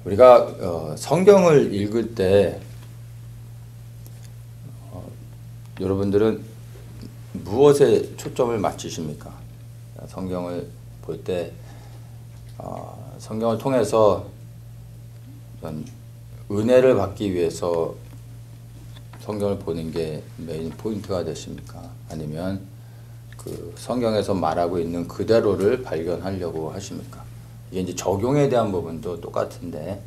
우리가 성경을 읽을 때 여러분들은 무엇에 초점을 맞추십니까? 성경을 볼 때 성경을 통해서 은혜를 받기 위해서 성경을 보는 게 메인 포인트가 되십니까? 아니면 그 성경에서 말하고 있는 그대로를 발견하려고 하십니까? 이게 이제 적용에 대한 부분도 똑같은데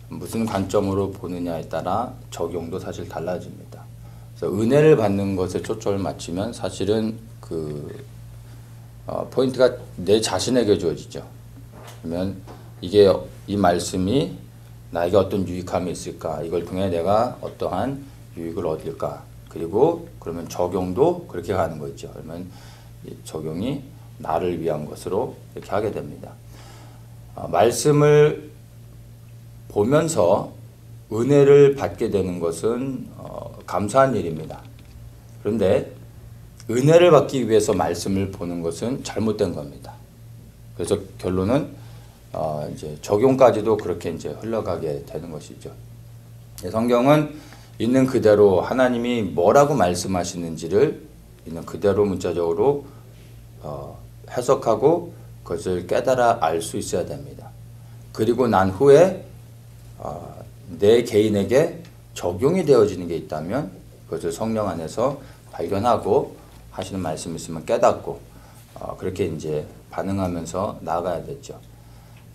무슨 관점으로 보느냐에 따라 적용도 사실 달라집니다. 그래서 은혜를 받는 것에 초점을 맞추면 사실은 포인트가 내 자신에게 주어지죠. 그러면 이 말씀이 나에게 어떤 유익함이 있을까? 이걸 통해 내가 어떠한 유익을 얻을까? 그리고 그러면 적용도 그렇게 가는 거 있죠. 그러면 적용이 나를 위한 것으로 이렇게 하게 됩니다. 말씀을 보면서 은혜를 받게 되는 것은 감사한 일입니다. 그런데 은혜를 받기 위해서 말씀을 보는 것은 잘못된 겁니다. 그래서 결론은 이제 적용까지도 그렇게 이제 흘러가게 되는 것이죠. 성경은 있는 그대로 하나님이 뭐라고 말씀하시는지를 있는 그대로 문자적으로 해석하고 그것을 깨달아 알 수 있어야 됩니다. 그리고 난 후에 내 개인에게 적용이 되어지는 게 있다면 그것을 성령 안에서 발견하고 하시는 말씀이 있으면 깨닫고 그렇게 이제 반응하면서 나아가야 되죠.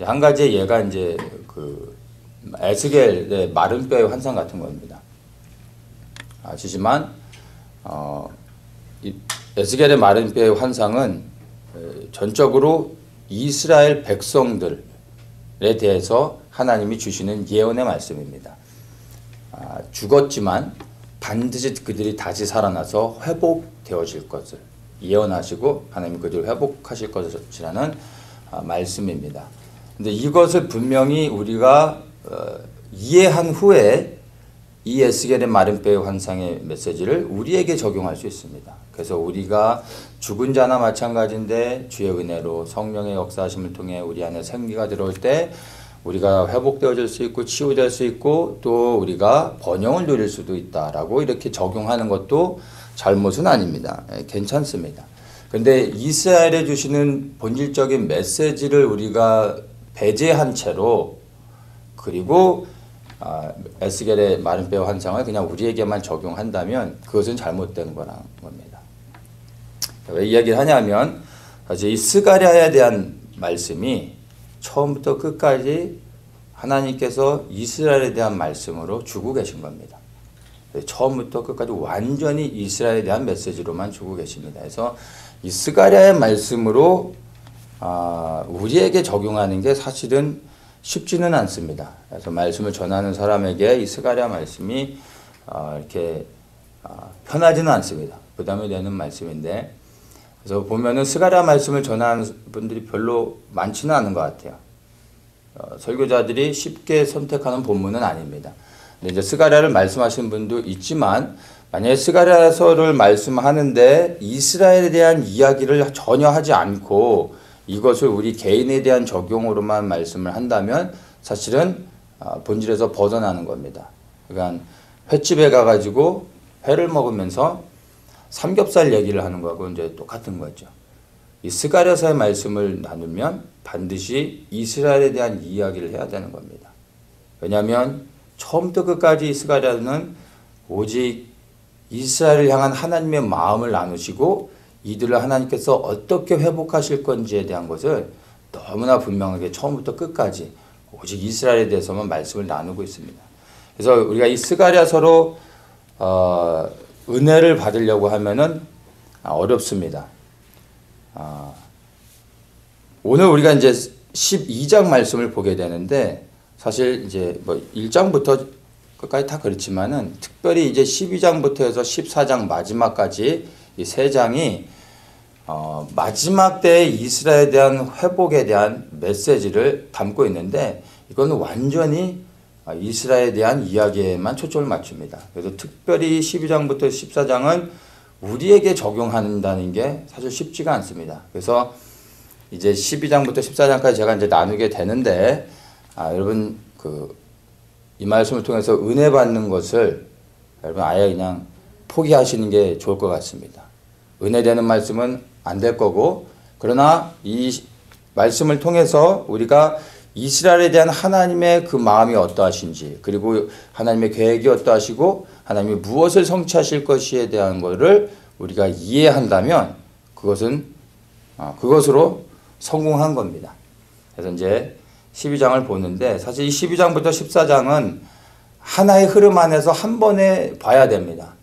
한 가지 예가 이제 에스겔의 마른 뼈의 환상 같은 겁니다. 아시지만 이 에스겔의 마른 뼈의 환상은 전적으로 이스라엘 백성들에 대해서 하나님이 주시는 예언의 말씀입니다. 죽었지만 반드시 그들이 다시 살아나서 회복되어질 것을 예언하시고 하나님이 그들을 회복하실 것이라는 말씀입니다. 근데 이것을 분명히 우리가 이해한 후에 이 에스겔의 마른 뼈의 환상의 메시지를 우리에게 적용할 수 있습니다. 그래서 우리가 죽은 자나 마찬가지인데 주의 은혜로 성령의 역사하심을 통해 우리 안에 생기가 들어올 때 우리가 회복되어질 수 있고 치유될 수 있고 또 우리가 번영을 누릴 수도 있다라고 이렇게 적용하는 것도 잘못은 아닙니다. 괜찮습니다. 그런데 이스라엘에 주시는 본질적인 메시지를 우리가 배제한 채로 그리고 에스겔의 마른 뼈 환상을 그냥 우리에게만 적용한다면 그것은 잘못된 거라는 겁니다. 왜 이야기를 하냐면 사실 이 스가랴에 대한 말씀이 처음부터 끝까지 하나님께서 이스라엘에 대한 말씀으로 주고 계신 겁니다. 처음부터 끝까지 완전히 이스라엘에 대한 메시지로만 주고 계십니다. 그래서 이 스가랴의 말씀으로 우리에게 적용하는 게 사실은 쉽지는 않습니다. 그래서 말씀을 전하는 사람에게 이 스가랴 말씀이 이렇게 편하지는 않습니다. 부담이 되는 말씀인데 그래서 보면은 스가랴 말씀을 전하는 분들이 별로 많지는 않은 것 같아요. 설교자들이 쉽게 선택하는 본문은 아닙니다. 근데 이제 스가랴를 말씀하시는 분도 있지만 만약에 스가랴서를 말씀하는데 이스라엘에 대한 이야기를 전혀 하지 않고 이것을 우리 개인에 대한 적용으로만 말씀을 한다면 사실은 본질에서 벗어나는 겁니다. 그러니까 횟집에 가가지고 회를 먹으면서 삼겹살 얘기를 하는 거하고 이제 똑같은 거죠. 이 스가랴서의 말씀을 나누면 반드시 이스라엘에 대한 이야기를 해야 되는 겁니다. 왜냐하면 처음부터 끝까지 스가랴는 오직 이스라엘을 향한 하나님의 마음을 나누시고 이들을 하나님께서 어떻게 회복하실 건지에 대한 것을 너무나 분명하게 처음부터 끝까지 오직 이스라엘에 대해서만 말씀을 나누고 있습니다. 그래서 우리가 이 스가랴서로 은혜를 받으려고 하면은 어렵습니다. 오늘 우리가 이제 12장 말씀을 보게 되는데 사실 이제 뭐 1장부터 끝까지 다 그렇지만은 특별히 이제 12장부터 해서 14장 마지막까지 이 세 장이 마지막 때의 이스라엘에 대한 회복에 대한 메시지를 담고 있는데 이거는 완전히 이스라엘에 대한 이야기에만 초점을 맞춥니다. 그래서 특별히 12장부터 14장은 우리에게 적용한다는 게 사실 쉽지가 않습니다. 그래서 이제 12장부터 14장까지 제가 이제 나누게 되는데 여러분 이 말씀을 통해서 은혜 받는 것을 여러분 아예 그냥 포기하시는 게 좋을 것 같습니다. 은혜 되는 말씀은 안 될 거고, 그러나 이 말씀을 통해서 우리가 이스라엘에 대한 하나님의 그 마음이 어떠하신지, 그리고 하나님의 계획이 어떠하시고 하나님이 무엇을 성취하실 것이에 대한 것을 우리가 이해한다면 그것으로 성공한 겁니다. 그래서 이제 12장을 보는데, 사실 이 12장부터 14장은 하나의 흐름 안에서 한 번에 봐야 됩니다.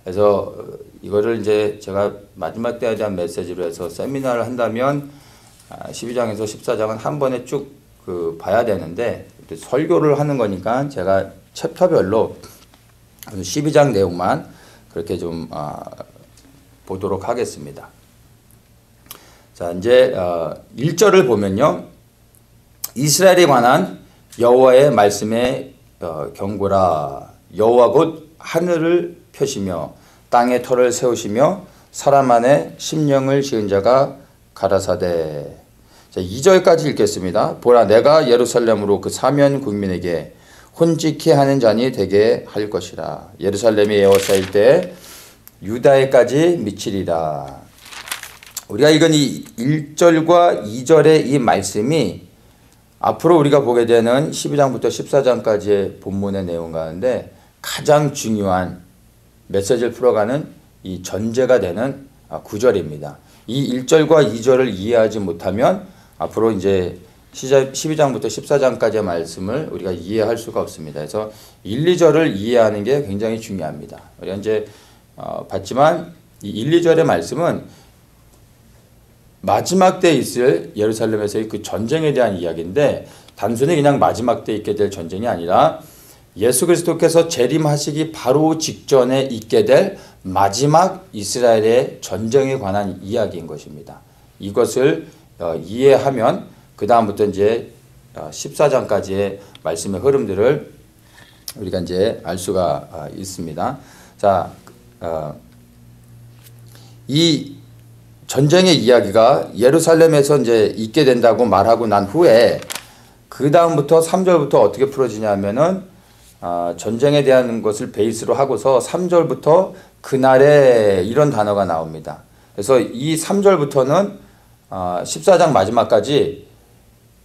그래서 이거를 이제 제가 마지막 때에 대한 메시지로 해서 세미나를 한다면 12장에서 14장은 한 번에 쭉 봐야 되는데, 설교를 하는 거니까 제가 챕터별로 12장 내용만 그렇게 좀 보도록 하겠습니다. 자, 이제 1절을 보면요, 이스라엘에 관한 여호와의 말씀의 경고라. 여호와 곧 하늘을 펴시며 땅에 터를 세우시며 사람 안에 심령을 지은 자가 가라사대. 자, 2절까지 읽겠습니다. 보라, 내가 예루살렘으로 그 사면 국민에게 혼지케 하는 잔이 되게 할 것이라. 예루살렘이 에워싸일 때 유다에까지 미치리라. 우리가 읽은 이 1절과 2절의 이 말씀이 앞으로 우리가 보게 되는 12장부터 14장까지의 본문의 내용 가운데 가장 중요한 메시지를 풀어가는 이 전제가 되는 구절입니다. 이 1절과 2절을 이해하지 못하면 앞으로 이제 12장부터 14장까지의 말씀을 우리가 이해할 수가 없습니다. 그래서 1, 2절을 이해하는 게 굉장히 중요합니다. 우리가 이제 봤지만 이 1, 2절의 말씀은 마지막 때에 있을 예루살렘에서의 그 전쟁에 대한 이야기인데, 단순히 그냥 마지막 때에 있게 될 전쟁이 아니라 예수 그리스도께서 재림하시기 바로 직전에 있게 될 마지막 이스라엘의 전쟁에 관한 이야기인 것입니다. 이것을 이해하면 그 다음부터 이제 14장까지의 말씀의 흐름들을 우리가 이제 알 수가 있습니다. 자, 이 전쟁의 이야기가 예루살렘에서 이제 있게 된다고 말하고 난 후에 그 다음부터 3절부터 어떻게 풀어지냐면은 전쟁에 대한 것을 베이스로 하고서 3절부터 그날에 이런 단어가 나옵니다. 그래서 이 3절부터는 14장 마지막까지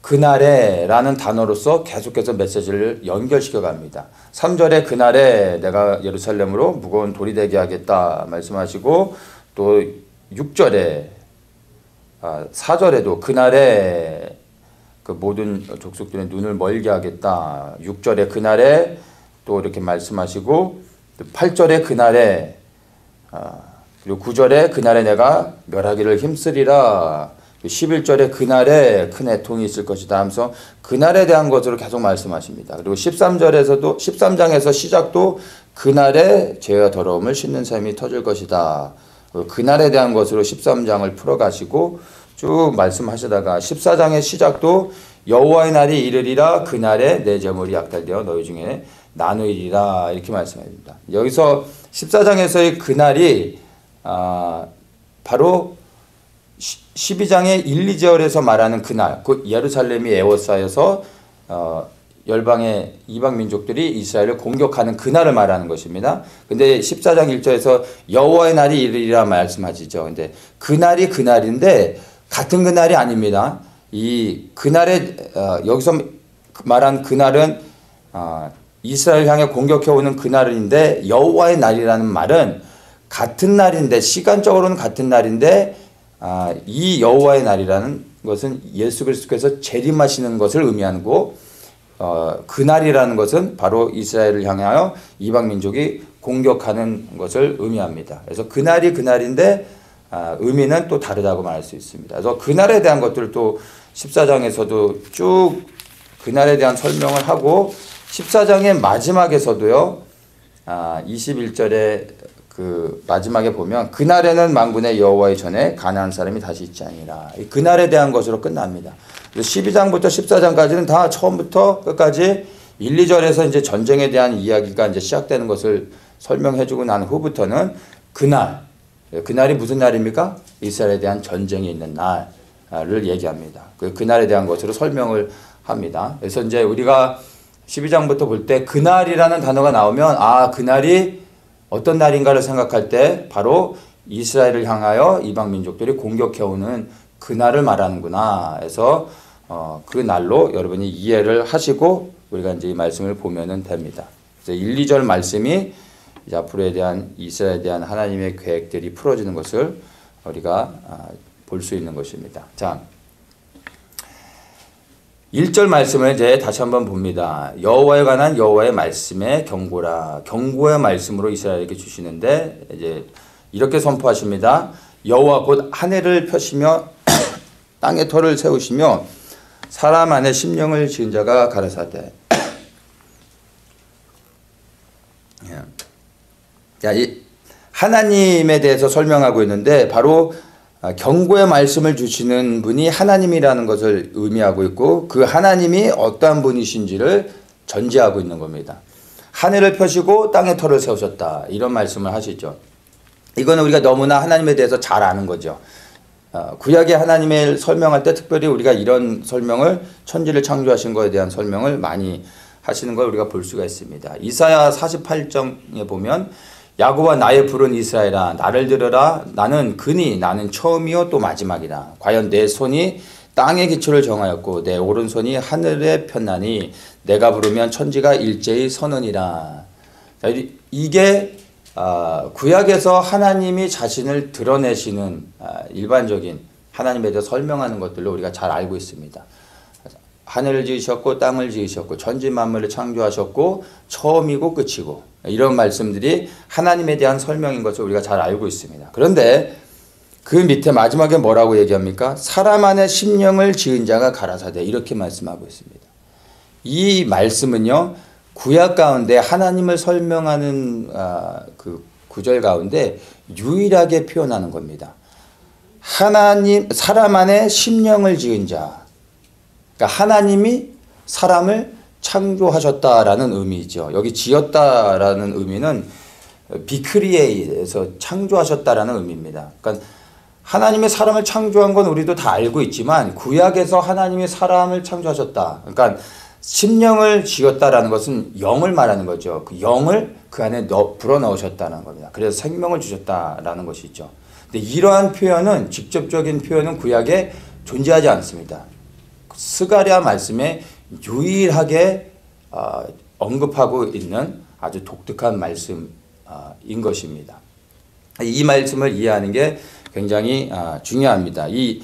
그날에 라는 단어로서 계속해서 메시지를 연결시켜 갑니다. 3절에 그날에 내가 예루살렘으로 무거운 돌이 되게 하겠다 말씀하시고, 또 6절에 4절에도 그날에 그 모든 족속들의 눈을 멀게 하겠다. 6절에 그날에 또 이렇게 말씀하시고, 8절에 그날에 그리고 9절에 그날에 내가 멸하기를 힘쓰리라. 11절에 그날에 큰 애통이 있을 것이다 하면서 그날에 대한 것으로 계속 말씀하십니다. 그리고 13절에서도 13장에서 시작도 그날에 죄와 더러움을 씻는 셈이 터질 것이다. 그날에 대한 것으로 13장을 풀어가시고 쭉 말씀하시다가 14장의 시작도 여호와의 날이 이르리라. 그날에 내 재물이 약탈되어 너희 중에 나누리라. 이렇게 말씀합니다. 여기서 14장에서의 그날이 바로 12장의 1, 2절에서 말하는 그날, 곧 예루살렘이 에워싸여서 열방의 이방 민족들이 이스라엘을 공격하는 그날을 말하는 것입니다. 근데 14장 1절에서 여호와의 날이 이르리라 말씀하시죠. 근데 그날이 그날인데 같은 그날이 아닙니다. 이 그날에 여기서 말한 그날은 이스라엘 향해 공격해 오는 그날인데, 여호와의 날이라는 말은 같은 날인데, 시간적으로는 같은 날인데 이 여호와의 날이라는 것은 예수 그리스도께서 재림하시는 것을 의미하고, 그날이라는 것은 바로 이스라엘을 향하여 이방 민족이 공격하는 것을 의미합니다. 그래서 그날이 그날인데 의미는 또 다르다고 말할 수 있습니다. 그래서 그날에 대한 것들을 또 14장에서도 쭉 그날에 대한 설명을 하고, 14장의 마지막에서도요 21절에 그 마지막에 보면 그날에는 만군의 여호와의 전에 가나안 사람이 다시 있지 아니라, 그날에 대한 것으로 끝납니다. 12장부터 14장까지는 다 처음부터 끝까지 1, 2절에서 이제 전쟁에 대한 이야기가 이제 시작되는 것을 설명해주고 난 후부터는 그날이 무슨 날입니까? 이스라엘에 대한 전쟁이 있는 날을 얘기합니다. 그날에 대한 것으로 설명을 합니다. 그래서 이제 우리가 12장부터 볼 때 그날이라는 단어가 나오면 아, 그날이 어떤 날인가를 생각할 때 바로 이스라엘을 향하여 이방 민족들이 공격해오는 그날을 말하는구나 해서 그 날로 여러분이 이해를 하시고 우리가 이제 이 말씀을 보면은 됩니다. 그래서 1, 2절 말씀이 이제 앞으로에 대한 이스라엘에 대한 하나님의 계획들이 풀어지는 것을 우리가 볼 수 있는 것입니다. 자, 1절 말씀을 이제 다시 한번 봅니다. 여호와에 관한 여호와의 말씀의 경고라. 경고의 말씀으로 이스라엘에게 주시는데 이제 이렇게 선포하십니다. 여호와 곧 하늘을 펴시며 땅에 터를 세우시며 사람 안에 심령을 지은 자가 가라사대. 자, 이 하나님에 대해서 설명하고 있는데 바로 경고의 말씀을 주시는 분이 하나님이라는 것을 의미하고 있고 그 하나님이 어떠한 분이신지를 전제하고 있는 겁니다. 하늘을 펴시고 땅에 터를 세우셨다. 이런 말씀을 하시죠. 이거는 우리가 너무나 하나님에 대해서 잘 아는 거죠. 구약의 하나님을 설명할 때 특별히 우리가 이런 설명을 천지를 창조하신 것에 대한 설명을 많이 하시는 걸 우리가 볼 수가 있습니다. 이사야 48장에 보면 야곱아 나의 부른 이스라엘아 나를 들으라 나는 그니 나는 처음이요 또 마지막이라 과연 내 손이 땅의 기초를 정하였고 내 오른손이 하늘에 폈나니 내가 부르면 천지가 일제히 서느니라. 이게 구약에서 하나님이 자신을 드러내시는 일반적인 하나님에 대해서 설명하는 것들로 우리가 잘 알고 있습니다. 하늘을 지으셨고 땅을 지으셨고 천지 만물을 창조하셨고 처음이고 끝이고 이런 말씀들이 하나님에 대한 설명인 것을 우리가 잘 알고 있습니다. 그런데 그 밑에 마지막에 뭐라고 얘기합니까? 사람 안에 심령을 지은 자가 가라사대 이렇게 말씀하고 있습니다. 이 말씀은요 구약 가운데 하나님을 설명하는 그 구절 가운데 유일하게 표현하는 겁니다. 하나님 사람 안에 심령을 지은 자. 그러니까 하나님이 사람을 창조하셨다라는 의미죠. 여기 지었다라는 의미는 비크리에이에서 창조하셨다라는 의미입니다. 그러니까 하나님의 사람을 창조한 건 우리도 다 알고 있지만 구약에서 하나님이 사람을 창조하셨다. 그러니까 심령을 지었다라는 것은 영을 말하는 거죠. 그 영을 그 안에 불어넣으셨다는 겁니다. 그래서 생명을 주셨다라는 것이죠. 근데 이러한 표현은 직접적인 표현은 구약에 존재하지 않습니다. 스가랴 말씀에 유일하게 언급하고 있는 아주 독특한 말씀인 것입니다. 이 말씀을 이해하는 게 굉장히 중요합니다. 이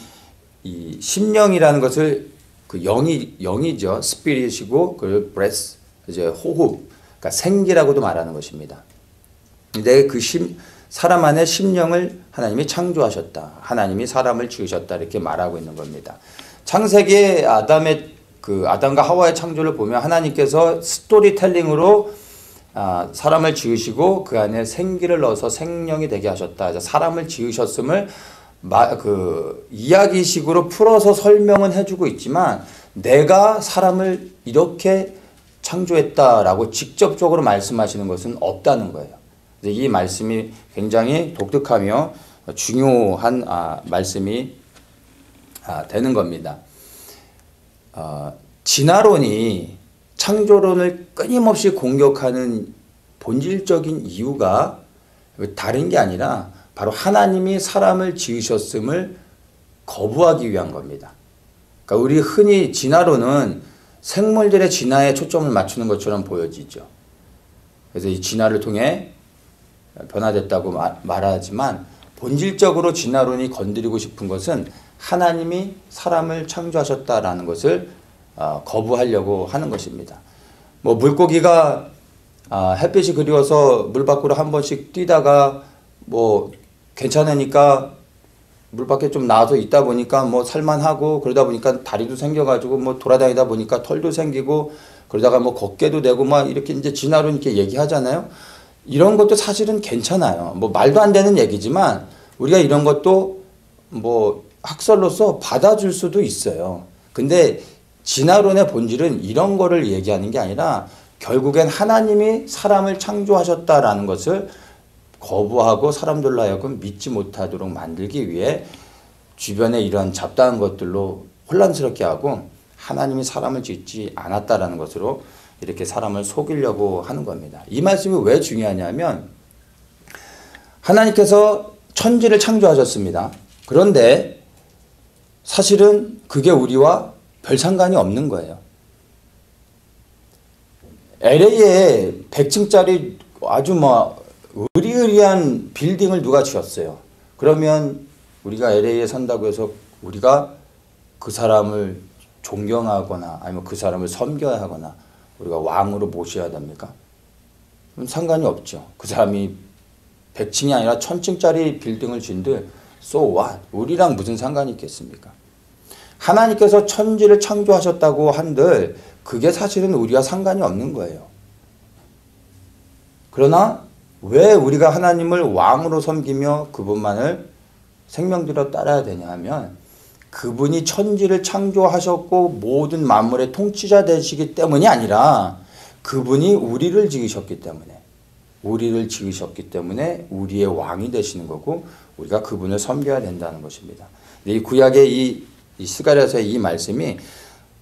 심령이라는 것을 그 영이죠. 스피릿이고 그 breath 이제 호흡, 그러니까 생기라고도 말하는 것입니다. 근데 그 사람 안에 심령을 하나님이 창조하셨다. 하나님이 사람을 지으셨다 이렇게 말하고 있는 겁니다. 창세기에 아담과 하와의 창조를 보면 하나님께서 스토리텔링으로 사람을 지으시고 그 안에 생기를 넣어서 생명이 되게 하셨다. 사람을 지으셨음을 이야기식으로 풀어서 설명은 해주고 있지만 내가 사람을 이렇게 창조했다라고 직접적으로 말씀하시는 것은 없다는 거예요. 이 말씀이 굉장히 독특하며 중요한 말씀이 되는 겁니다. 진화론이 창조론을 끊임없이 공격하는 본질적인 이유가 다른 게 아니라 바로 하나님이 사람을 지으셨음을 거부하기 위한 겁니다. 그러니까 우리 흔히 진화론은 생물들의 진화에 초점을 맞추는 것처럼 보여지죠. 그래서 이 진화를 통해 변화됐다고 말하지만 본질적으로 진화론이 건드리고 싶은 것은 하나님이 사람을 창조하셨다라는 것을 거부하려고 하는 것입니다. 뭐 물고기가 햇빛이 그리워서 물 밖으로 한 번씩 뛰다가 뭐 괜찮으니까 물 밖에 좀 나와서 있다 보니까 뭐 살만하고 그러다 보니까 다리도 생겨가지고 뭐 돌아다니다 보니까 털도 생기고 그러다가 뭐 걷게도 되고 막 이렇게 이제 진화론 이렇게 얘기하잖아요. 이런 것도 사실은 괜찮아요. 뭐 말도 안 되는 얘기지만 우리가 이런 것도 뭐 학설로서 받아줄 수도 있어요. 근데 진화론의 본질은 이런 거를 얘기하는 게 아니라 결국엔 하나님이 사람을 창조하셨다라는 것을 거부하고 사람들로 하여금 믿지 못하도록 만들기 위해 주변에 이런 잡다한 것들로 혼란스럽게 하고 하나님이 사람을 짓지 않았다라는 것으로 이렇게 사람을 속이려고 하는 겁니다. 이 말씀이 왜 중요하냐면 하나님께서 천지를 창조하셨습니다. 그런데 사실은 그게 우리와 별 상관이 없는 거예요. LA에 100층짜리 아주 의리의리한 빌딩을 누가 지었어요. 그러면 우리가 LA에 산다고 해서 우리가 그 사람을 존경하거나 아니면 그 사람을 섬겨야 하거나 우리가 왕으로 모셔야 됩니까? 그럼 상관이 없죠. 그 사람이 100층이 아니라 1000층짜리 빌딩을 짓는데 so what? 우리랑 무슨 상관이 있겠습니까? 하나님께서 천지를 창조하셨다고 한들 그게 사실은 우리와 상관이 없는 거예요. 그러나 왜 우리가 하나님을 왕으로 섬기며 그분만을 생명들어 따라야 되냐 하면 그분이 천지를 창조하셨고 모든 만물의 통치자 되시기 때문이 아니라 그분이 우리를 지으셨기 때문에 우리의 왕이 되시는 거고 우리가 그분을 섬겨야 된다는 것입니다. 이 구약의 이 스가랴서의 이 말씀이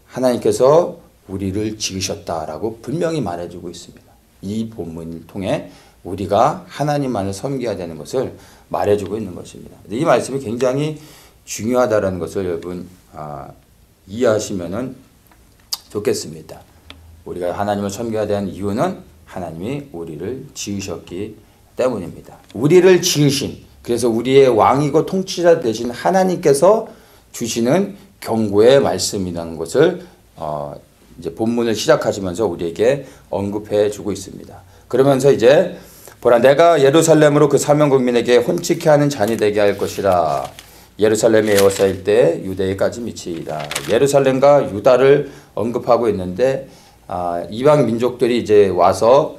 하나님께서 우리를 지으셨다라고 분명히 말해주고 있습니다. 이 본문을 통해 우리가 하나님만을 섬겨야 되는 것을 말해주고 있는 것입니다. 이 말씀이 굉장히 중요하다는 것을 여러분 이해하시면 좋겠습니다. 우리가 하나님을 섬겨야 되는 이유는 하나님이 우리를 지으셨기 때문입니다. 우리를 지으신, 그래서 우리의 왕이고 통치자 되신 하나님께서 주시는 경고의 말씀이라는 것을 이제 본문을 시작하시면서 우리에게 언급해 주고 있습니다. 그러면서 이제 보라 내가 예루살렘으로 그 사명 국민에게 혼치케 하는 잔이 되게 할 것이라. 예루살렘에 에워싸일 때 유대에까지 미치리라. 예루살렘과 유다를 언급하고 있는데 이방 민족들이 이제 와서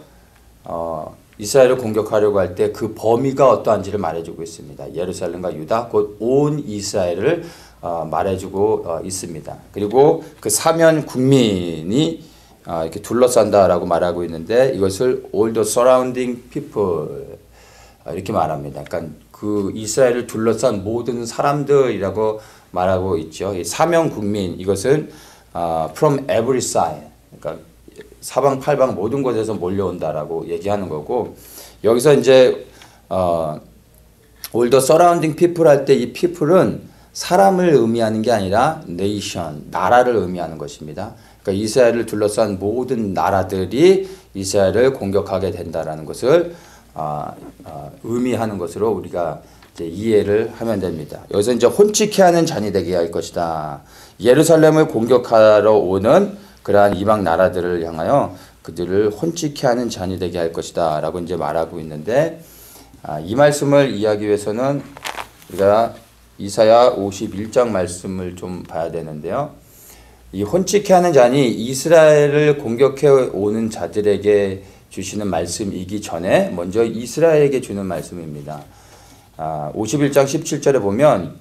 이스라엘을 공격하려고 할 때 그 범위가 어떠한지를 말해주고 있습니다. 예루살렘과 유다 곧 온 이스라엘을 말해주고 있습니다. 그리고 그 사면 국민이 이렇게 둘러싼다라고 말하고 있는데 이것을 all the surrounding people 이렇게 말합니다. 그러니까 그 이스라엘을 둘러싼 모든 사람들이라고 말하고 있죠. 이 사면 국민 이것은 from every side, 그러니까 사방팔방 모든 곳에서 몰려온다라고 얘기하는 거고 여기서 이제 all the surrounding people 할 때 이 people은 사람을 의미하는 게 아니라 nation, 나라를 의미하는 것입니다. 그러니까 이스라엘을 둘러싼 모든 나라들이 이스라엘을 공격하게 된다라는 것을 의미하는 것으로 우리가 이제 이해를 하면 됩니다. 여기서 이제 혼치케 하는 잔이 되게 할 것이다. 예루살렘을 공격하러 오는 그러한 이방 나라들을 향하여 그들을 혼치케 하는 잔이 되게 할 것이다 라고 이제 말하고 있는데 이 말씀을 이해하기 위해서는 우리가 이사야 51장 말씀을 좀 봐야 되는데요. 이 혼치케 하는 잔이 이스라엘을 공격해 오는 자들에게 주시는 말씀이기 전에 먼저 이스라엘에게 주는 말씀입니다. 51장 17절에 보면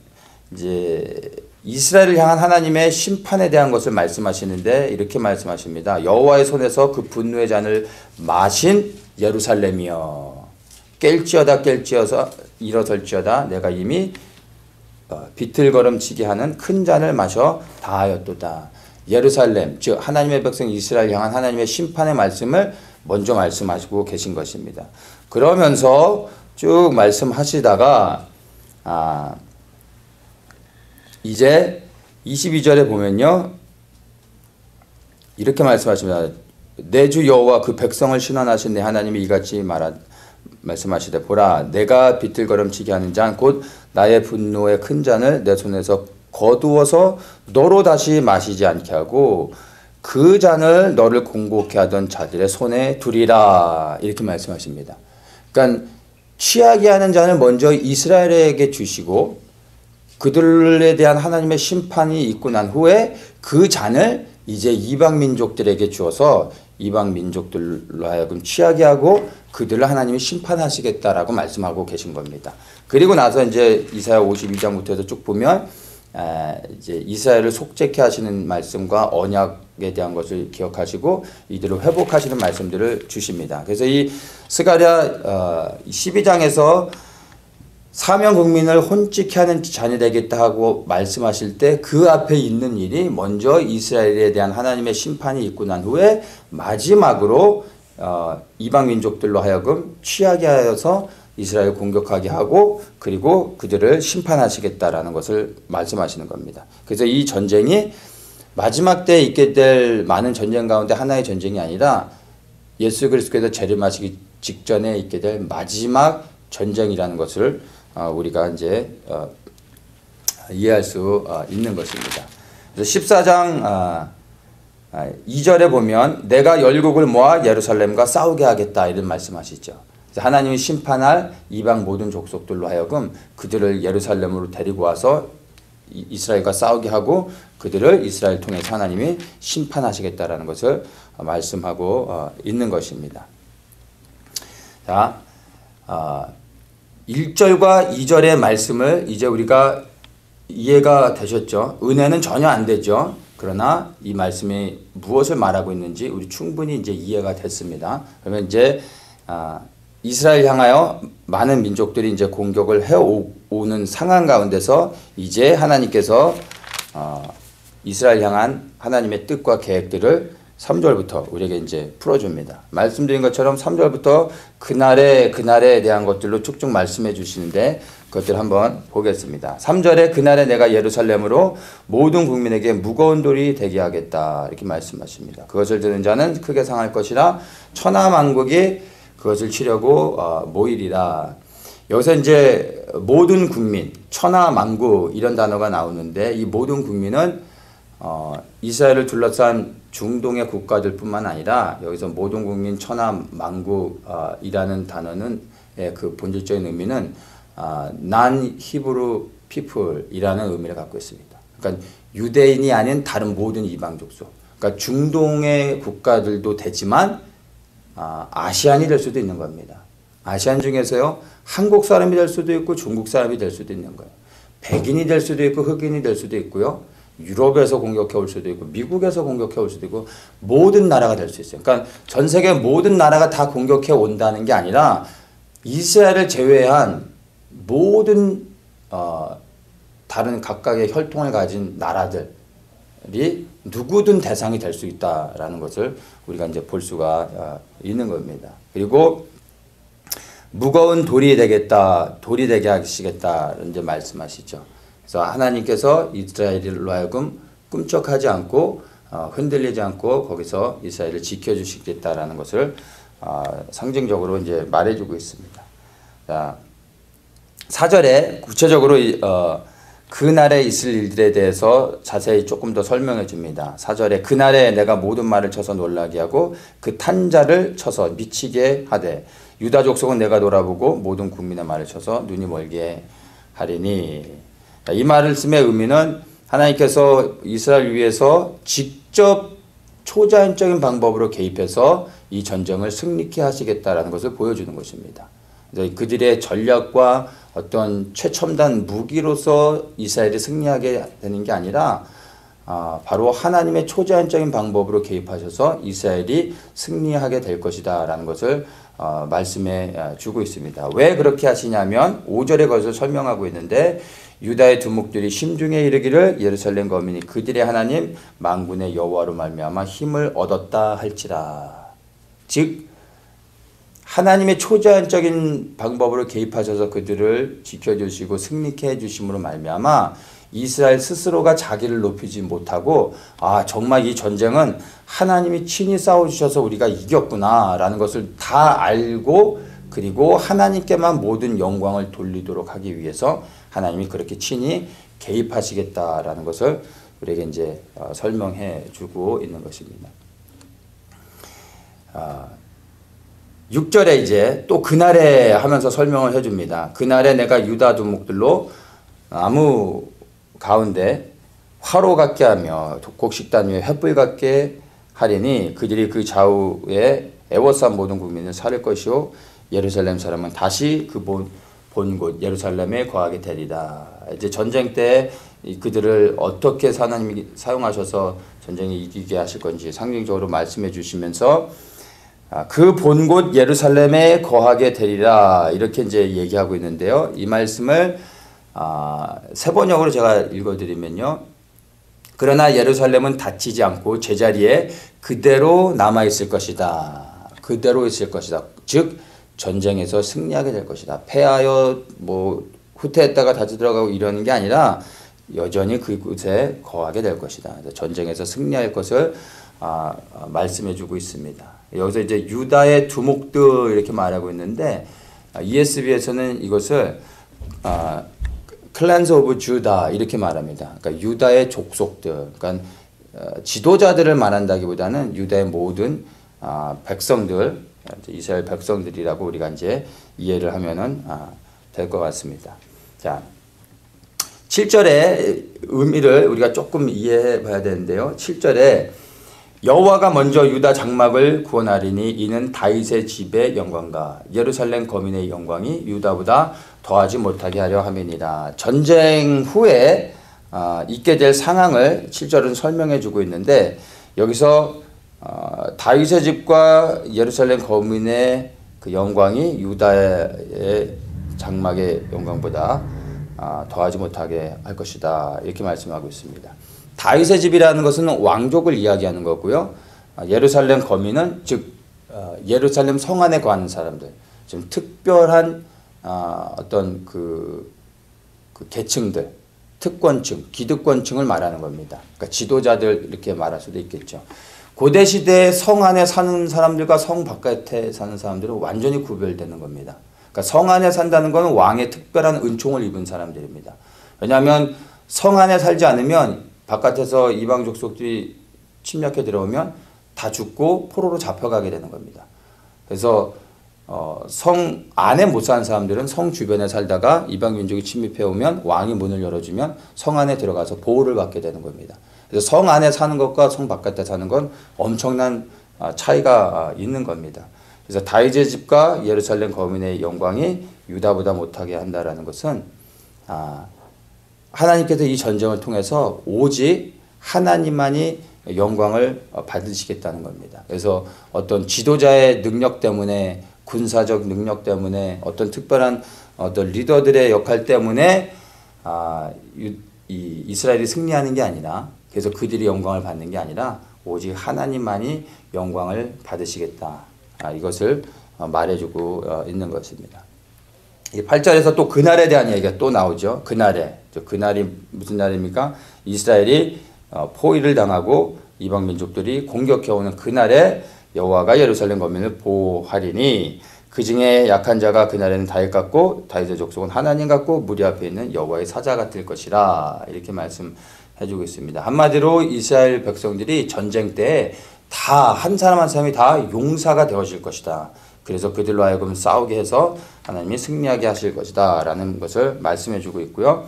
이제 이스라엘을 향한 하나님의 심판에 대한 것을 말씀하시는데 이렇게 말씀하십니다. 여호와의 손에서 그 분노의 잔을 마신 예루살렘이여 깰지어다 깰지어서 일어설지어다 내가 이미 비틀거름치게 하는 큰 잔을 마셔 다하였도다. 예루살렘 즉 하나님의 백성 이스라엘 향한 하나님의 심판의 말씀을 먼저 말씀하시고 계신 것입니다. 그러면서 쭉 말씀하시다가 이제 22절에 보면요 이렇게 말씀하십니다. 내 주 여호와 그 백성을 신원하신 내 하나님이 이같이 말씀하시되 보라 내가 비틀거름치게 하는 잔 곧 나의 분노의 큰 잔을 내 손에서 거두어서 너로 다시 마시지 않게 하고 그 잔을 너를 공곡해 하던 자들의 손에 두리라 이렇게 말씀하십니다. 그러니까 취하게 하는 잔을 먼저 이스라엘에게 주시고 그들에 대한 하나님의 심판이 있고 난 후에 그 잔을 이제 이방 민족들에게 주어서 이방 민족들로 하여금 취하게 하고 그들을 하나님이 심판하시겠다라고 말씀하고 계신 겁니다. 그리고 나서 이제 이사야 52장부터 해서 쭉 보면 이제 이스라엘을 속죄케 하시는 말씀과 언약에 대한 것을 기억하시고 이들을 회복하시는 말씀들을 주십니다. 그래서 이 스가랴 12장에서 사명 국민을 혼찢게 하는 자녀 되겠다 하고 말씀하실 때 그 앞에 있는 일이 먼저 이스라엘에 대한 하나님의 심판이 있고 난 후에 마지막으로 이방 민족들로 하여금 취하게 하여서 이스라엘 공격하게 하고 그리고 그들을 심판하시겠다라는 것을 말씀하시는 겁니다. 그래서 이 전쟁이 마지막 때에 있게 될 많은 전쟁 가운데 하나의 전쟁이 아니라 예수 그리스도께서 재림하시기 직전에 있게 될 마지막 전쟁이라는 것을 우리가 이제 이해할 수 있는 것입니다. 그래서 14장 2절에 보면 내가 열국을 모아 예루살렘과 싸우게 하겠다 이런 말씀하시죠. 하나님이 심판할 이방 모든 족속들로 하여금 그들을 예루살렘으로 데리고 와서 이스라엘과 싸우게 하고 그들을 이스라엘 통해서 하나님이 심판하시겠다라는 것을 말씀하고 있는 것입니다. 자, 1절과 2절의 말씀을 이제 우리가 이해가 되셨죠? 은혜는 전혀 안 되죠. 그러나 이 말씀이 무엇을 말하고 있는지 우리 충분히 이제 이해가 됐습니다. 그러면 이제 이스라엘 향하여 많은 민족들이 이제 공격을 해오는 상황 가운데서 이제 하나님께서 이스라엘 향한 하나님의 뜻과 계획들을 3절부터 우리에게 이제 풀어줍니다. 말씀드린 것처럼 3절부터 그날에 대한 것들로 쭉쭉 말씀해 주시는데 그것들 한번 보겠습니다. 3절에 그날에 내가 예루살렘으로 모든 국민에게 무거운 돌이 되게 하겠다 이렇게 말씀하십니다. 그것을 들은 자는 크게 상할 것이라 천하만국이 그것을 치려고 모이리라. 여기서 이제 모든 국민, 천하만국 이런 단어가 나오는데 이 모든 국민은 이스라엘을 둘러싼 중동의 국가들 뿐만 아니라 여기서 모든 국민 천하만국이라는 단어는 그 본질적인 의미는 non Hebrew people이라는 의미를 갖고 있습니다. 그러니까 유대인이 아닌 다른 모든 이방 족속. 그러니까 중동의 국가들도 되지만 아시안이 될 수도 있는 겁니다. 아시안 중에서요 한국 사람이 될 수도 있고 중국 사람이 될 수도 있는 거예요. 백인이 될 수도 있고 흑인이 될 수도 있고요. 유럽에서 공격해 올 수도 있고 미국에서 공격해 올 수도 있고 모든 나라가 될 수 있어요. 그러니까 전 세계 모든 나라가 다 공격해 온다는 게 아니라 이스라엘을 제외한 모든 다른 각각의 혈통을 가진 나라들이 누구든 대상이 될 수 있다라는 것을 우리가 이제 볼 수가 있는 겁니다. 그리고 무거운 돌이 되겠다, 돌이 되게 하시겠다 이제 말씀하시죠. 그래서 하나님께서 이스라엘로 하여금 꿈쩍하지 않고 흔들리지 않고 거기서 이스라엘을 지켜주시겠다라는 것을 상징적으로 이제 말해주고 있습니다. 자, 4절에 구체적으로 그날에 있을 일들에 대해서 자세히 조금 더 설명해 줍니다. 4절에 그날에 내가 모든 말을 쳐서 놀라게 하고 그 탄자를 쳐서 미치게 하되 유다 족속은 내가 돌아보고 모든 국민의 말을 쳐서 눈이 멀게 하리니. 이 말씀의 의미는 하나님께서 이스라엘 위해서 직접 초자연적인 방법으로 개입해서 이 전쟁을 승리케 하시겠다라는 것을 보여주는 것입니다. 그들의 전략과 어떤 최첨단 무기로서 이스라엘이 승리하게 되는 게 아니라 바로 하나님의 초자연적인 방법으로 개입하셔서 이스라엘이 승리하게 될 것이다 라는 것을 말씀해 주고 있습니다. 왜 그렇게 하시냐면 5절에 그것을 설명하고 있는데 유다의 두목들이 심중에 이르기를 예루살렘 거민이 그들의 하나님 만군의 여호와로 말미암아 힘을 얻었다 할지라. 즉 하나님의 초자연적인 방법으로 개입하셔서 그들을 지켜주시고 승리케 해주심으로 말미암아 이스라엘 스스로가 자기를 높이지 못하고 정말 이 전쟁은 하나님이 친히 싸워주셔서 우리가 이겼구나 라는 것을 다 알고 그리고 하나님께만 모든 영광을 돌리도록 하기 위해서 하나님이 그렇게 친히 개입하시겠다라는 것을 우리에게 이제 설명해 주고 있는 것입니다. 6절에 이제 또 그날에 하면서 설명을 해줍니다. 그날에 내가 유다 두목들로 나무 가운데 화로 같게 하며 곡식단 위에 횃불 같게 하리니 그들이 그 좌우에 애워싼 모든 국민을 살릴 것이요 예루살렘 사람은 다시 그 본 곳 예루살렘에 거하게 되리라. 이제 전쟁 때 그들을 어떻게 하나님이 사용하셔서 전쟁에 이기게 하실 건지 상징적으로 말씀해 주시면서 그 본 곳 예루살렘에 거하게 되리라 이렇게 이제 얘기하고 있는데요. 이 말씀을 세 번역으로 제가 읽어드리면요. 그러나 예루살렘은 다치지 않고 제자리에 그대로 남아 있을 것이다. 그대로 있을 것이다. 즉 전쟁에서 승리하게 될 것이다. 패하여 뭐 후퇴했다가 다시 들어가고 이러는 게 아니라 여전히 그곳에 거하게 될 것이다. 전쟁에서 승리할 것을 말씀해주고 있습니다. 여기서 이제 유다의 두목들 이렇게 말하고 있는데 ESV에서는 이것을 클랜스 오브 주다 이렇게 말합니다. 그러니까 유다의 족속들, 그러니까 지도자들을 말한다기보다는 유다의 모든 백성들, 이스라엘 백성들이라고 우리가 이제 이해를 하면은 될 것 같습니다. 자, 7절의 의미를 우리가 조금 이해해 봐야 되는데요. 7절에 여호와가 먼저 유다 장막을 구원하리니 이는 다윗의 집의 영광과 예루살렘 거민의 영광이 유다보다 더하지 못하게 하려 함이니라. 전쟁 후에 있게 될 상황을 7절은 설명해 주고 있는데 여기서 다윗의 집과 예루살렘 거민의 그 영광이 유다의 장막의 영광보다 더하지 못하게 할 것이다 이렇게 말씀하고 있습니다. 다윗의 집이라는 것은 왕족을 이야기하는 거고요. 예루살렘 거민은 즉 예루살렘 성 안에 거하는 사람들, 좀 특별한 어떤 그 계층들, 특권층, 기득권층을 말하는 겁니다. 그러니까 지도자들 이렇게 말할 수도 있겠죠. 고대 시대에 성 안에 사는 사람들과 성 바깥에 사는 사람들은 완전히 구별되는 겁니다. 그러니까 성 안에 산다는 것은 왕의 특별한 은총을 입은 사람들입니다. 왜냐하면 성 안에 살지 않으면 바깥에서 이방 족속들이 침략해 들어오면 다 죽고 포로로 잡혀가게 되는 겁니다. 그래서 성 안에 못 사는 사람들은 성 주변에 살다가 이방 민족이 침입해 오면 왕이 문을 열어주면 성 안에 들어가서 보호를 받게 되는 겁니다. 그래서 성 안에 사는 것과 성 바깥에 사는 건 엄청난 차이가 있는 겁니다. 그래서 다윗의 집과 예루살렘 거민의 영광이 유다보다 못하게 한다라는 것은 하나님께서 이 전쟁을 통해서 오직 하나님만이 영광을 받으시겠다는 겁니다. 그래서 어떤 지도자의 능력 때문에, 군사적 능력 때문에, 어떤 특별한 어떤 리더들의 역할 때문에 이 이스라엘이 승리하는 게 아니라, 그래서 그들이 영광을 받는 게 아니라 오직 하나님만이 영광을 받으시겠다. 이것을 말해주고 있는 것입니다. 8절에서 또 그날에 대한 얘기가 또 나오죠. 그날에. 그날이 무슨 날입니까? 이스라엘이 포위를 당하고 이방 민족들이 공격해오는 그날에 여호와가 예루살렘 거민을 보호하리니 그 중에 약한 자가 그날에는 다윗 같고 다윗의 족속은 하나님 같고 무리 앞에 있는 여호와의 사자 같을 것이라 이렇게 말씀해주고 있습니다. 한마디로 이스라엘 백성들이 전쟁 때 다 한 사람 한 사람이 다 용사가 되어질 것이다. 그래서 그들로 하여금 싸우게 해서 하나님이 승리하게 하실 것이다 라는 것을 말씀해주고 있고요.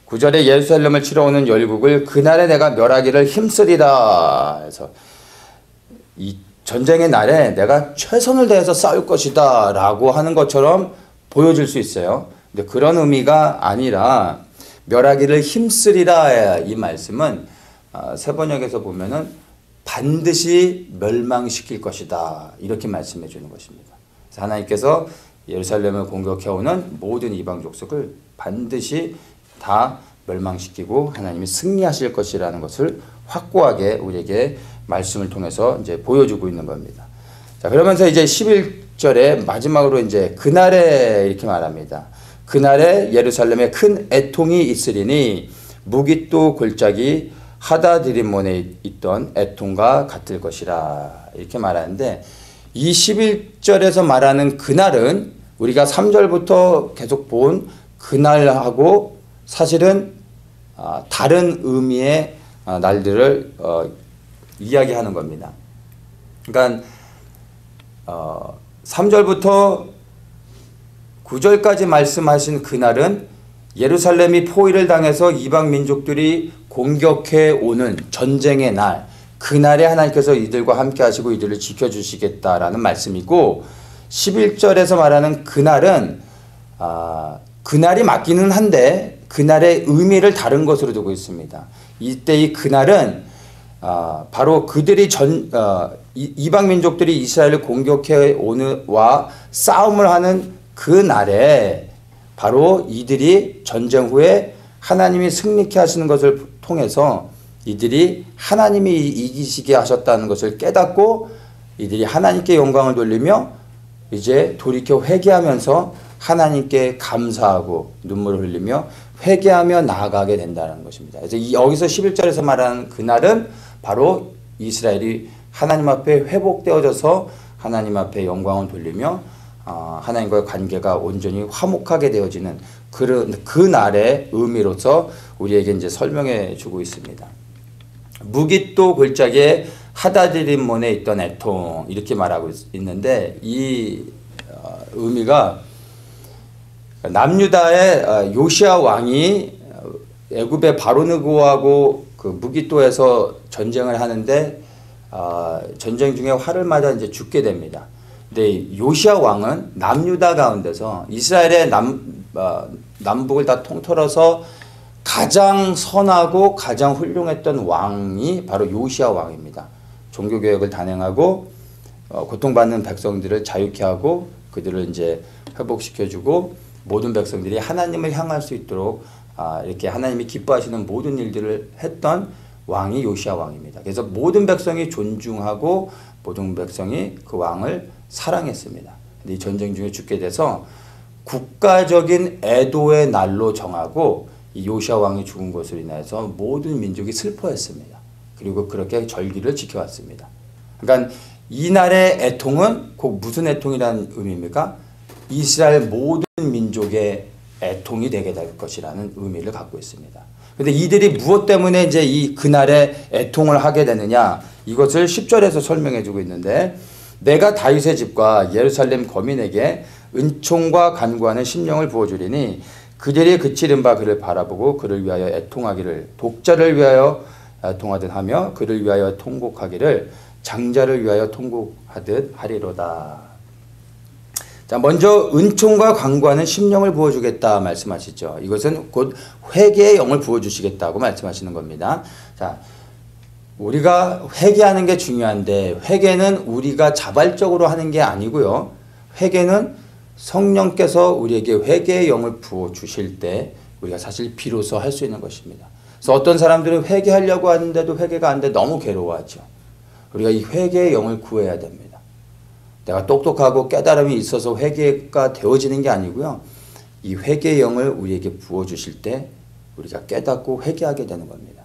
9절에 예루살렘을 치러 오는 열국을 그날에 내가 멸하기를 힘쓰리라. 그래서 이 전쟁의 날에 내가 최선을 다해서 싸울 것이다 라고 하는 것처럼 보여질 수 있어요. 근데 그런 의미가 아니라 멸하기를 힘쓰리라 이 말씀은 세 번역에서 보면은 반드시 멸망시킬 것이다 이렇게 말씀해 주는 것입니다. 그래서 하나님께서 예루살렘을 공격해오는 모든 이방 족속을 반드시 다 멸망시키고 하나님이 승리하실 것이라는 것을 확고하게 우리에게 말씀을 통해서 이제 보여주고 있는 겁니다. 자, 그러면서 이제 11절에 마지막으로 이제 그날에 이렇게 말합니다. 그날에 예루살렘에 큰 애통이 있으리니 무깃도 골짜기 하다드림몬에 있던 애통과 같을 것이라 이렇게 말하는데 이 11절에서 말하는 그날은 우리가 3절부터 계속 본 그날하고 사실은 다른 의미의 날들을 이야기하는 겁니다. 그러니까 3절부터 9절까지 말씀하신 그날은 예루살렘이 포위를 당해서 이방 민족들이 공격해 오는 전쟁의 날, 그날에 하나님께서 이들과 함께 하시고 이들을 지켜주시겠다라는 말씀이고 11절에서 말하는 그날은 그날이 맞기는 한데 그날의 의미를 다른 것으로 두고 있습니다. 이때 이 그날은 바로 그들이 이방 민족들이 이스라엘을 공격해 오는와 싸움을 하는 그 날에 바로 이들이 전쟁 후에 하나님이 승리케 하시는 것을 통해서 이들이 하나님이 이기시게 하셨다는 것을 깨닫고 이들이 하나님께 영광을 돌리며 이제 돌이켜 회개하면서 하나님께 감사하고 눈물을 흘리며 회개하며 나아가게 된다는 것입니다. 그래서 여기서 11절에서 말하는 그날은 바로 이스라엘이 하나님 앞에 회복되어져서 하나님 앞에 영광을 돌리며 하나님과의 관계가 온전히 화목하게 되어지는 그 날의 의미로서 우리에게 이제 설명해 주고 있습니다. 무깃도 골짜기에 하다드림몬에 있던 애통 이렇게 말하고 있는데 이 의미가 남유다의 요시야 왕이 애굽의 바로느고하고 그 무깃도에서 전쟁을 하는데 전쟁 중에 활을 맞아 이제 죽게 됩니다. 근데 요시야 왕은 남유다 가운데서 이스라엘의 남북을 다 통틀어서 가장 선하고 가장 훌륭했던 왕이 바로 요시야 왕입니다. 종교개혁을 단행하고 고통받는 백성들을 자유케 하고 그들을 이제 회복시켜주고 모든 백성들이 하나님을 향할 수 있도록 이렇게 하나님이 기뻐하시는 모든 일들을 했던 왕이 요시야 왕입니다. 그래서 모든 백성이 존중하고 모든 백성이 그 왕을 사랑했습니다. 근데 이 전쟁 중에 죽게 돼서 국가적인 애도의 날로 정하고 이 요시야 왕이 죽은 것으로 인해서 모든 민족이 슬퍼했습니다. 그리고 그렇게 절기를 지켜왔습니다. 그러니까 이날의 애통은 곧 무슨 애통이라는 의미입니까? 이스라엘 모든 민족의 애통이 되게 될 것이라는 의미를 갖고 있습니다. 그런데 이들이 무엇 때문에 이제 이 그날에 애통을 하게 되느냐? 이것을 10절에서 설명해 주고 있는데 내가 다윗의 집과 예루살렘 거민에게 은총과 간구하는 심령을 부어주리니 그들이 그치는 바 그를 바라보고 그를 위하여 애통하기를 독자를 위하여 애통하듯 하며 그를 위하여 통곡하기를 장자를 위하여 통곡하듯 하리로다. 자, 먼저 은총과 간구하는 심령을 부어주겠다 말씀하시죠. 이것은 곧 회개의 영을 부어주시겠다고 말씀하시는 겁니다. 자, 우리가 회개하는 게 중요한데 회개는 우리가 자발적으로 하는 게 아니고요. 회개는 성령께서 우리에게 회개의 영을 부어주실 때 우리가 사실 비로소 할 수 있는 것입니다. 그래서 어떤 사람들은 회개하려고 하는데도 회개가 안 돼 너무 괴로워하죠. 우리가 이 회개의 영을 구해야 됩니다. 내가 똑똑하고 깨달음이 있어서 회개가 되어지는 게 아니고요. 이 회개의 영을 우리에게 부어주실 때 우리가 깨닫고 회개하게 되는 겁니다.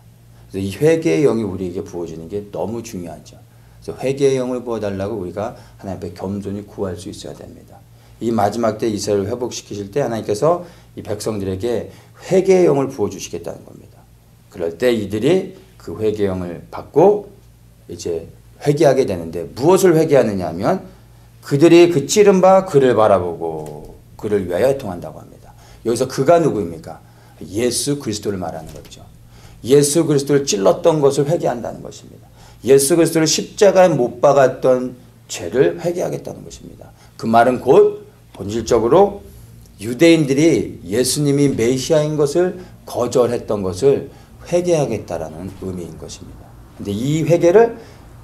그래서 이 회개의 영이 우리에게 부어지는 게 너무 중요하죠. 그래서 회개의 영을 부어달라고 우리가 하나님 앞에 겸손히 구할 수 있어야 됩니다. 이 마지막 때 이스라엘을 회복시키실 때 하나님께서 이 백성들에게 회개의 영을 부어주시겠다는 겁니다. 그럴 때 이들이 그 회개의 영을 받고 이제 회개하게 되는데 무엇을 회개하느냐 하면 그들이 그 찌른 바 그를 바라보고 그를 위하여 애통한다고 합니다. 여기서 그가 누구입니까? 예수 그리스도를 말하는 거죠. 예수 그리스도를 찔렀던 것을 회개한다는 것입니다. 예수 그리스도를 십자가에 못 박았던 죄를 회개하겠다는 것입니다. 그 말은 곧 본질적으로 유대인들이 예수님이 메시아인 것을 거절했던 것을 회개하겠다라는 의미인 것입니다. 근데 이 회개를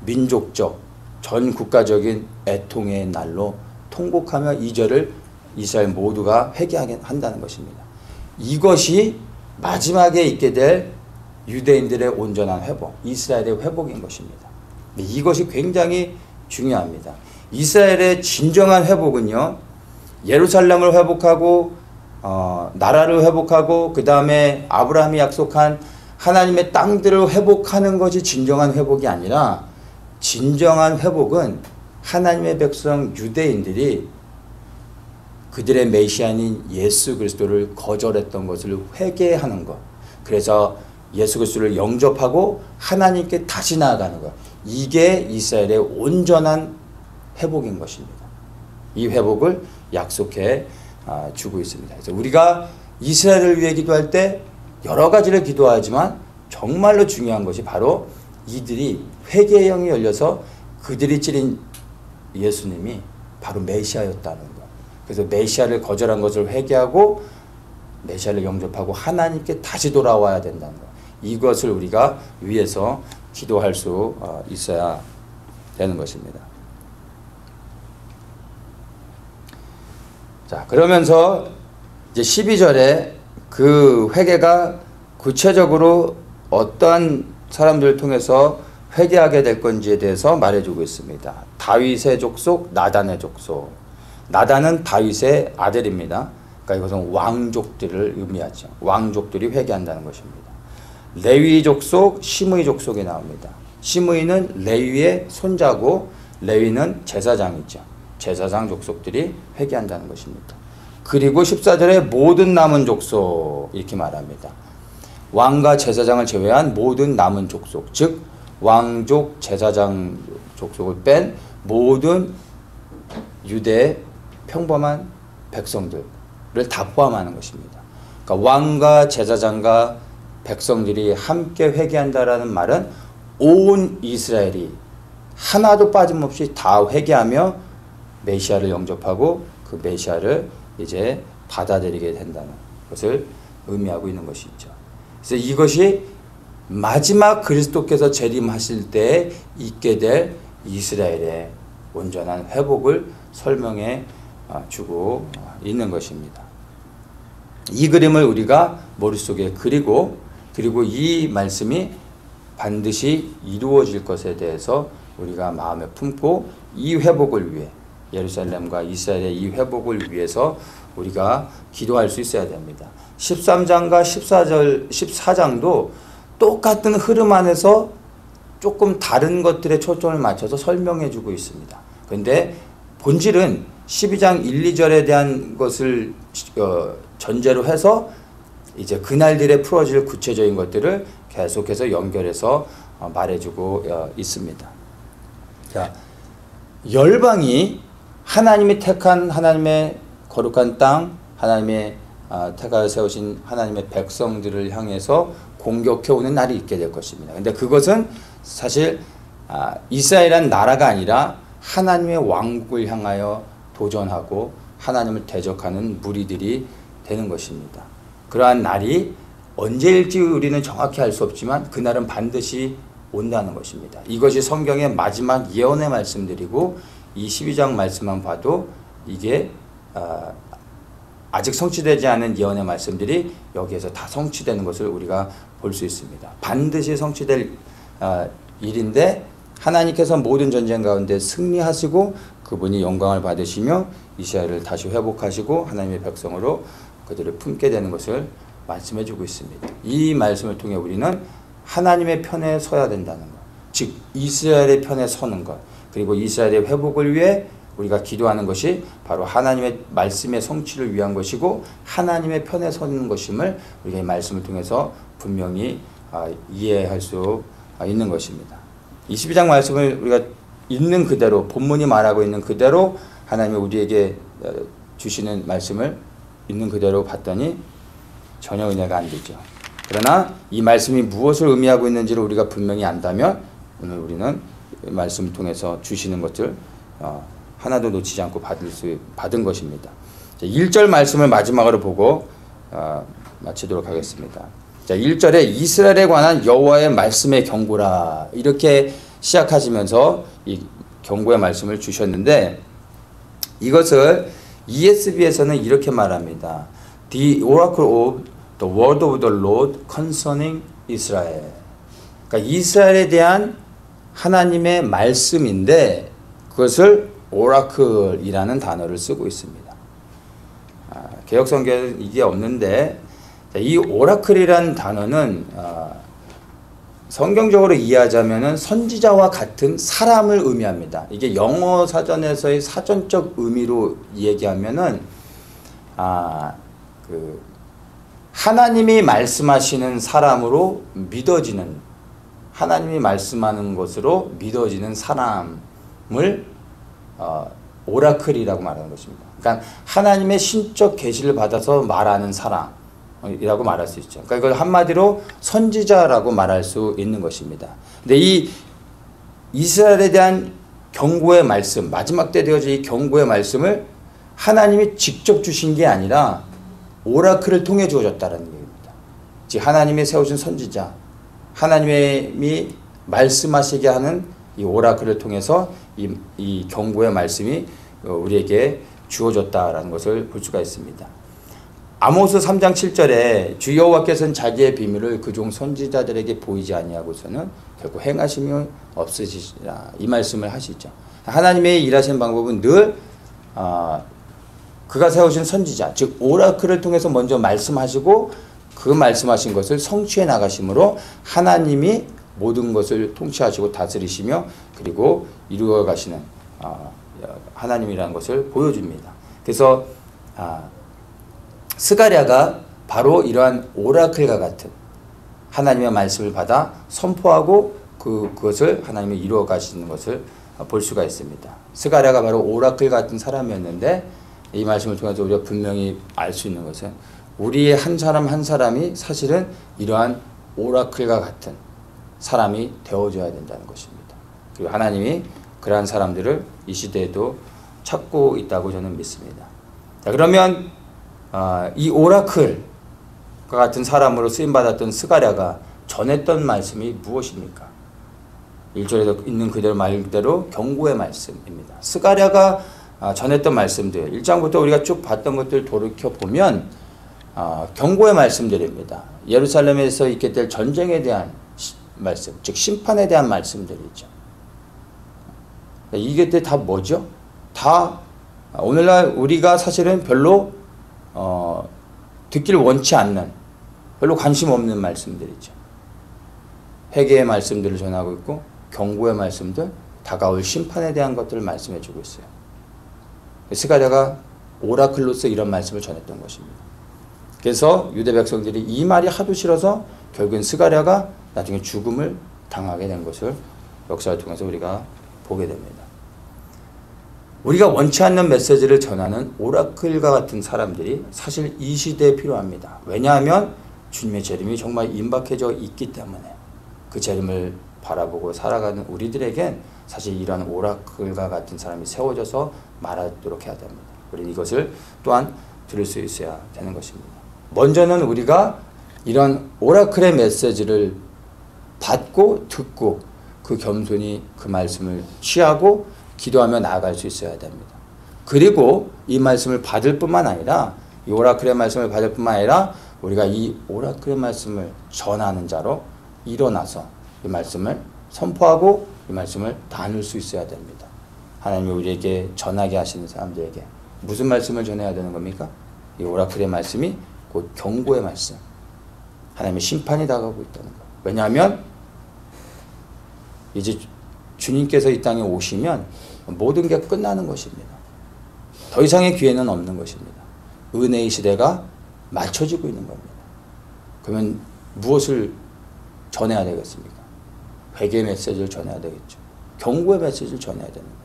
민족적, 전 국가적인 애통의 날로 통곡하며 이 죄를 이스라엘 모두가 회개하게 한다는 것입니다. 이것이 마지막에 있게 될 유대인들의 온전한 회복, 이스라엘의 회복인 것입니다. 이것이 굉장히 중요합니다. 이스라엘의 진정한 회복은요, 예루살렘을 회복하고 나라를 회복하고 그 다음에 아브라함이 약속한 하나님의 땅들을 회복하는 것이 진정한 회복이 아니라 진정한 회복은 하나님의 백성 유대인들이 그들의 메시아인 예수 그리스도를 거절했던 것을 회개하는 것. 그래서 예수 그리스도를 영접하고 하나님께 다시 나아가는 것. 이게 이스라엘의 온전한 회복인 것입니다. 이 회복을 약속해 주고 있습니다. 그래서 우리가 이스라엘을 위해 기도할 때 여러 가지를 기도하지만 정말로 중요한 것이 바로 이들이 회개의 영이 열려서 그들이 찌린 예수님이 바로 메시아였다는 것. 그래서 메시아를 거절한 것을 회개하고 메시아를 영접하고 하나님께 다시 돌아와야 된다는 것. 이것을 우리가 위해서 기도할 수 있어야 되는 것입니다. 자, 그러면서 이제 12절에 그 회개가 구체적으로 어떠한 사람들을 통해서 회개하게 될 건지에 대해서 말해주고 있습니다. 다윗의 족속, 나단의 족속. 나단은 다윗의 아들입니다. 그러니까 이것은 왕족들을 의미하죠. 왕족들이 회개한다는 것입니다. 레위 족속, 시므이 족속이 나옵니다. 시므이는 레위의 손자고 레위는 제사장이죠. 제사장 족속들이 회개한다는 것입니다. 그리고 14절에 모든 남은 족속 이렇게 말합니다. 왕과 제사장을 제외한 모든 남은 족속, 즉 왕족, 제사장 족속을 뺀 모든 유대의 평범한 백성들을 다 포함하는 것입니다. 그러니까 왕과 제사장과 백성들이 함께 회개한다라는 말은 온 이스라엘이 하나도 빠짐없이 다 회개하며 메시아를 영접하고 그 메시아를 이제 받아들이게 된다는 것을 의미하고 있는 것이죠. 그래서 이것이 마지막 그리스도께서 재림하실 때 있게 될 이스라엘의 온전한 회복을 설명해 주고 있는 것입니다. 이 그림을 우리가 머릿속에 그리고 이 말씀이 반드시 이루어질 것에 대해서 우리가 마음에 품고 이 회복을 위해 예루살렘과 이스라엘의 이 회복을 위해서 우리가 기도할 수 있어야 됩니다. 13장과 14장도 똑같은 흐름 안에서 조금 다른 것들에 초점을 맞춰서 설명해 주고 있습니다. 그런데 본질은 12장 1, 2절에 대한 것을 전제로 해서 이제 그날들에 풀어질 구체적인 것들을 계속해서 연결해서 말해주고 있습니다. 자, 열방이 하나님이 택한 하나님의 거룩한 땅, 하나님의 택하여 세우신 하나님의 백성들을 향해서 공격해오는 날이 있게 될 것입니다. 근데 그것은 사실 이스라엘이란 나라가 아니라 하나님의 왕국을 향하여 도전하고 하나님을 대적하는 무리들이 되는 것입니다. 그러한 날이 언제일지 우리는 정확히 알 수 없지만 그날은 반드시 온다는 것입니다. 이것이 성경의 마지막 예언의 말씀들이고 이 12장 말씀만 봐도 이게 아직 성취되지 않은 예언의 말씀들이 여기에서 다 성취되는 것을 우리가 볼 수 있습니다. 반드시 성취될 일인데 하나님께서 모든 전쟁 가운데 승리하시고 그분이 영광을 받으시며 이스라엘을 다시 회복하시고 하나님의 백성으로 그들을 품게 되는 것을 말씀해 주고 있습니다. 이 말씀을 통해 우리는 하나님의 편에 서야 된다는 것, 즉 이스라엘의 편에 서는 것, 그리고 이스라엘의 회복을 위해 우리가 기도하는 것이 바로 하나님의 말씀의 성취를 위한 것이고 하나님의 편에 서는 것임을 우리가 이 말씀을 통해서 분명히 이해할 수 있는 것입니다. 22장 말씀을 우리가 있는 그대로 본문이 말하고 있는 그대로 하나님이 우리에게 주시는 말씀을 있는 그대로 봤더니 전혀 은혜가 안 되죠. 그러나 이 말씀이 무엇을 의미하고 있는지를 우리가 분명히 안다면 오늘 우리는 말씀을 통해서 주시는 것을 하나도 놓치지 않고 받은 것입니다. 1절 말씀을 마지막으로 보고 마치도록 하겠습니다. 자, 1절에 이스라엘에 관한 여호와의 말씀의 경고라 이렇게 시작하시면서 이 경고의 말씀을 주셨는데 이것을 ESV에서는 이렇게 말합니다. The oracle of the word of the Lord concerning Israel. 그러니까 이스라엘에 대한 하나님의 말씀인데 그것을 오라클이라는 단어를 쓰고 있습니다. 개역성경에는 이게 없는데 이 오라클이라는 단어는 성경적으로 이해하자면 선지자와 같은 사람을 의미합니다. 이게 영어 사전에서의 사전적 의미로 얘기하면은 하나님이 말씀하시는 사람으로 믿어지는 하나님이 말씀하는 것으로 믿어지는 사람을 오라클이라고 말하는 것입니다. 그러니까 하나님의 신적 계시를 받아서 말하는 사람이라고 말할 수 있죠. 그러니까 이걸 한마디로 선지자라고 말할 수 있는 것입니다. 근데 이 이스라엘에 대한 경고의 말씀, 마지막 때 되어질 이 경고의 말씀을 하나님이 직접 주신 게 아니라 오라클을 통해 주어졌다는 얘기입니다. 즉 하나님이 세우신 선지자, 하나님이 말씀하시게 하는 이 오라클을 통해서 이 경고의 말씀이 우리에게 주어졌다라는 것을 볼 수가 있습니다. 아모스 3장 7절에 주 여호와께서는 자기의 비밀을 그 종 선지자들에게 보이지 아니하고서는 결국 행하심이 없으시리라, 이 말씀을 하시죠. 하나님의 일하시는 방법은 늘 그가 세우신 선지자, 즉 오라클을 통해서 먼저 말씀하시고 그 말씀하신 것을 성취해 나가심으로 하나님이 모든 것을 통치하시고 다스리시며 그리고 이루어 가시는 하나님이라는 것을 보여줍니다. 그래서 스가랴가 바로 이러한 오라클과 같은 하나님의 말씀을 받아 선포하고 그것을 하나님이 이루어 가시는 것을 볼 수가 있습니다. 스가랴가 바로 오라클 같은 사람이었는데 이 말씀을 통해서 우리가 분명히 알 수 있는 것은 우리의 한 사람 한 사람이 사실은 이러한 오라클과 같은 사람이 되어줘야 된다는 것입니다. 그리고 하나님이 그러한 사람들을 이 시대에도 찾고 있다고 저는 믿습니다. 자, 그러면 이 오라클과 같은 사람으로 쓰임받았던 스가랴가 전했던 말씀이 무엇입니까? 1절에도 있는 그대로 말대로 경고의 말씀입니다. 스가랴가 전했던 말씀들 1장부터 우리가 쭉 봤던 것들 돌이켜보면 경고의 말씀들입니다. 예루살렘에서 있게 될 전쟁에 대한 말씀, 즉 심판에 대한 말씀들이죠. 이게 다 뭐죠? 다 오늘날 우리가 사실은 별로 듣기를 원치 않는, 별로 관심 없는 말씀들이죠. 회개의 말씀들을 전하고 있고 경고의 말씀들, 다가올 심판에 대한 것들을 말씀해 주고 있어요. 스가랴가 오라클로서 이런 말씀을 전했던 것입니다. 그래서 유대 백성들이 이 말이 하도 싫어서 결국엔 스가랴가 나중에 죽음을 당하게 된 것을 역사를 통해서 우리가 보게 됩니다. 우리가 원치 않는 메시지를 전하는 오라클과 같은 사람들이 사실 이 시대에 필요합니다. 왜냐하면 주님의 재림이 정말 임박해져 있기 때문에 그 재림을 바라보고 살아가는 우리들에겐 사실 이러한 오라클과 같은 사람이 세워져서 말하도록 해야 됩니다. 우리는 이것을 또한 들을 수 있어야 되는 것입니다. 먼저는 우리가 이런 오라클의 메시지를 받고 듣고 그 겸손히 그 말씀을 취하고 기도하며 나아갈 수 있어야 됩니다. 그리고 이 말씀을 받을 뿐만 아니라 이 오라클의 말씀을 받을 뿐만 아니라 우리가 이 오라클의 말씀을 전하는 자로 일어나서 이 말씀을 선포하고 이 말씀을 나눌 수 있어야 됩니다. 하나님이 우리에게 전하게 하시는 사람들에게 무슨 말씀을 전해야 되는 겁니까? 이 오라클의 말씀이 곧 경고의 말씀, 하나님의 심판이 다가오고 있다는 것. 왜냐하면 이제 주님께서 이 땅에 오시면 모든 게 끝나는 것입니다. 더 이상의 기회는 없는 것입니다. 은혜의 시대가 맞춰지고 있는 겁니다. 그러면 무엇을 전해야 되겠습니까? 회개의 메시지를 전해야 되겠죠. 경고의 메시지를 전해야 되는 거예요.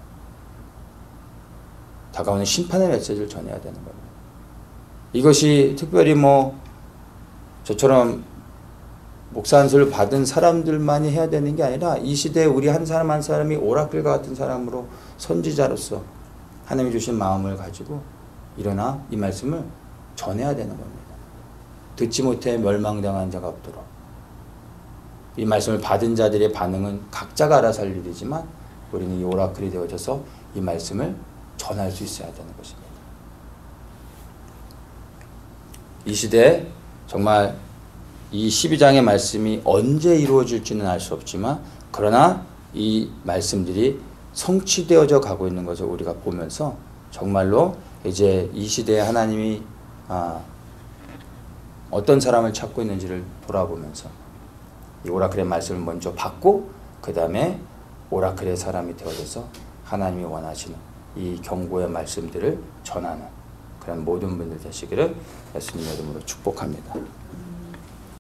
다가오는 심판의 메시지를 전해야 되는 겁니다. 이것이 특별히 저처럼 목사 안수를 받은 사람들만이 해야 되는 게 아니라 이 시대에 우리 한 사람 한 사람이 오라클과 같은 사람으로 선지자로서 하나님이 주신 마음을 가지고 일어나 이 말씀을 전해야 되는 겁니다. 듣지 못해 멸망당한 자가 없도록. 이 말씀을 받은 자들의 반응은 각자가 알아서 할 일이지만 우리는 이 오라클이 되어져서 이 말씀을 전할 수 있어야 되는 것입니다. 이 시대에 정말 이 12장의 말씀이 언제 이루어질지는 알 수 없지만 그러나 이 말씀들이 성취되어져 가고 있는 것을 우리가 보면서 정말로 이제 이 시대에 하나님이 어떤 사람을 찾고 있는지를 돌아보면서 이 오라클의 말씀을 먼저 받고 그 다음에 오라클의 사람이 되어져서 하나님이 원하시는 이 경고의 말씀들을 전하는 그런 모든 분들 되시기를 예수님의 이름으로 축복합니다.